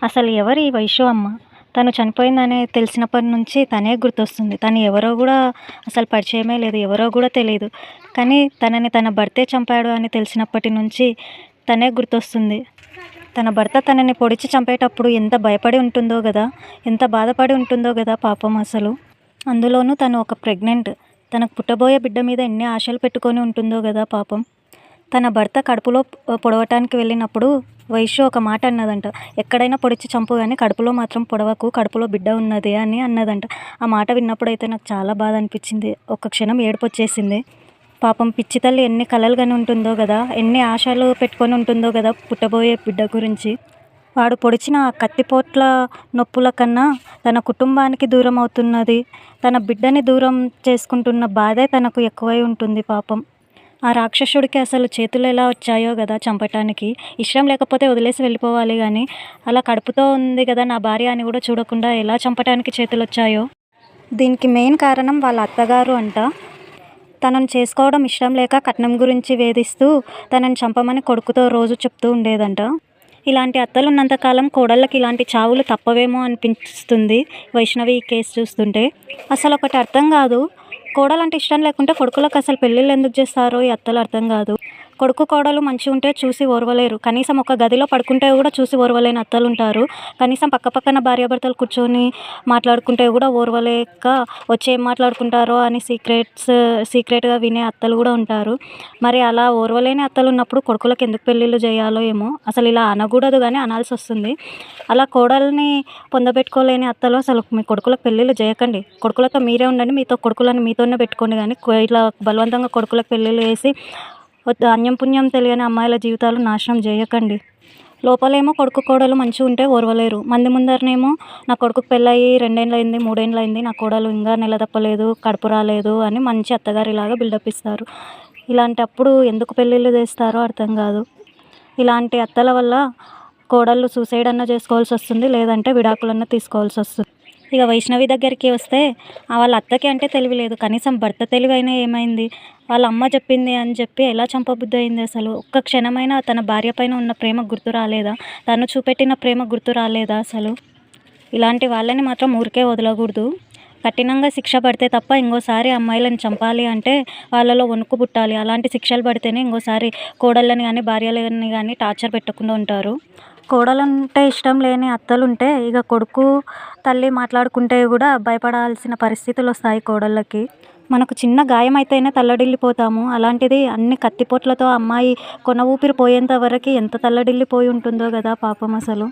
అసలు ఎవరు ఈ వైషు అమ్మ? తను చనిపోయిందని తెలిసినప్పటి నుంచి తనే గుర్తొస్తుంది. తను ఎవరో గూడా అసలు పరిచయమే లేదు. ఎవరో గూడా తెలీదు. కానీ తనని తన భర్తే చంపాడు అని తెలిసినప్పటి నుంచి తనే గుర్తొస్తుంది. తన భర్త తనని పొడిచి చంపేటప్పుడు ఎంత భయపడి ఉంటుందో గదా! ఎంత బాధపడి ఉంటుందో గదా పాపం అసలు. అందులోనూ తను ఒక ప్రెగ్నెంట్. తనకు పుట్టబోయే బిడ్డ మీద ఎన్ని ఆశలు పెట్టుకొని ఉంటుందో గదా పాపం. తన భర్త కడుపులో పొడవటానికి వెళ్ళినప్పుడు వైశ్య ఒక మాట అన్నదంట. ఎక్కడైనా పొడిచి చంపు గానీ కడుపులో మాత్రం పొడవకు, కడుపులో బిడ్డ ఉన్నది అని అన్నదంట. ఆ మాట విన్నప్పుడైతే నాకు చాలా బాధ అనిపించింది. ఒక్క క్షణం ఏడుపొచ్చేసింది. పాపం పిచ్చి తల్లి ఎన్ని కలలు కని ఉంటుందో గదా! ఎన్ని ఆశలు పెట్టుకొని ఉంటుందో గదా పుట్టబోయే బిడ్డ గురించి. వాడు పొడిచిన ఆ కత్తిపోట్ల నొప్పుల కన్నా తన కుటుంబానికి దూరం అవుతున్నది, తన బిడ్డని దూరం చేసుకుంటున్న బాధే తనకు ఎక్కువై ఉంటుంది పాపం. ఆ రాక్షసుడికి అసలు చేతులు ఎలా వచ్చాయో గదా చంపటానికి. ఇష్టం లేకపోతే వదిలేసి వెళ్ళిపోవాలి గానీ, అలా కడుపుతో ఉంది గదా నా భార్య అని గూడా చూడకుండా ఎలా చంపటానికి చేతులొచ్చాయో. దీనికి మెయిన్ కారణం వాళ్ళ అత్తగారు అంట. తనని చేసుకోవడం ఇష్టం లేక కట్నం గురించి వేధిస్తూ తనని చంపమని కొడుకుతో రోజు చెప్తూ ఉండేదంట. ఇలాంటి అత్తలున్నంత కాలం కోడళ్ళకి ఇలాంటి చావులు తప్పవేమో అనిపిస్తుంది వైష్ణవి ఈ కేసు చూస్తుంటే. అసలొకటి అర్థం గాదు. కోడలంటే ఇష్టం లేకుంటే కొడుకులకు అసలు పెళ్ళిళ్ళు ఎందుకు చేస్తారో ఈ అత్తలు అర్థం కాదు. కొడుకు కోడలు మంచిగుంటే చూసి ఓర్వలేరు. కనీసం ఒక గదిలో పడుకుంటే కూడా చూసి ఓర్వలేని అత్తలుంటారు. కనీసం పక్కపక్కన భార్యాభర్తలు కూర్చొని మాట్లాడుకుంటే కూడా ఓర్వలేక వచ్చి ఏం మాట్లాడుకుంటారో అని సీక్రెట్‌గా వినే అత్తలు కూడా ఉంటారు. మరి అలా ఓర్వలేని అత్తలున్నప్పుడు కొడుకులకు ఎందుకు పెళ్ళిళ్ళు చేయాలో ఏమో! అసలు ఇలా అనకూడదు గానీ అనాల్సొస్తుంది. అలా కోడల్ని పొందబెట్టుకోలేని అత్తలు అసలు మీ కొడుకులకు పెళ్ళిళ్ళు చేయకండి. కొడుకులతో మీరే ఉండండి. మీతో కొడుకులను మీతోనే పెట్టుకోండి గానీ ఇట్లా బలవంతంగా కొడుకులకు పెళ్ళిళ్ళు చేసి అన్యం పుణ్యం తెలియని అమ్మాయిల జీవితాలు నాశనం చేయకండి. లోపలేమో కొడుకు కోడలు మంచిగుంటే ఓర్వలేరు. మంది ముందరనేమో నా కొడుకుకి పెళ్ళయ్యి 2 ఏండ్లయింది, 3 ఏండ్లయింది. నా కోడలు ఇంకా నెల తప్పలేదు, కడుపు రాలేదు అని మంచి అత్తగారిలాగా బిల్డప్ ఇస్తారు. ఇలాంటప్పుడు ఎందుకు పెళ్ళిళ్ళు చేస్తారో అర్థం కాదు. ఇలాంటి అత్తల వల్ల కోడళ్ళు సూసైడ్ అన్నా చేసుకోవాల్సొస్తుంది. లేదంటే విడాకులన్నా తీసుకోవాల్సొస్తుంది. ఇక వైష్ణవి దగ్గరికి వస్తే వాళ్ళ అత్తకి అంటే తెలివి లేదు. కనీసం భర్త తెలివైనా ఏమైంది? వాళ్ళ అమ్మ చెప్పింది అని చెప్పి ఎలా చంపబుద్ధి అయింది అసలు? ఒక్క క్షణమైనా తన భార్య పైన ఉన్న ప్రేమ గుర్తు రాలేదా? తను చూపెట్టిన ప్రేమ గుర్తు రాలేదా అసలు? ఇలాంటి వాళ్ళని మాత్రం ఊరికే వదలకూడదు. కఠినంగా శిక్ష పడితే తప్ప ఇంకోసారి అమ్మాయిలను చంపాలి అంటే వాళ్ళలో వణుకు పుట్టాలి. అలాంటి శిక్షలు పడితేనే ఇంకోసారి కోడళ్ళని కానీ భార్యలని కానీ టార్చర్ పెట్టకుండా ఉంటారు. కోడలంటే ఇష్టం లేని అత్తలుంటే ఇక కొడుకు తల్లి మాట్లాడుకుంటే కూడా భయపడాల్సిన పరిస్థితులు వస్తాయి కోడళ్ళకి. మనకు చిన్న గాయం అయితేనే తల్లడిల్లిపోతాము. అలాంటిది అన్ని కత్తిపోట్లతో అమ్మాయి కొన ఊపిరి పోయేంత వరకు ఎంత తల్లడిల్లిపోయి ఉంటుందో కదా పాపం అసలు.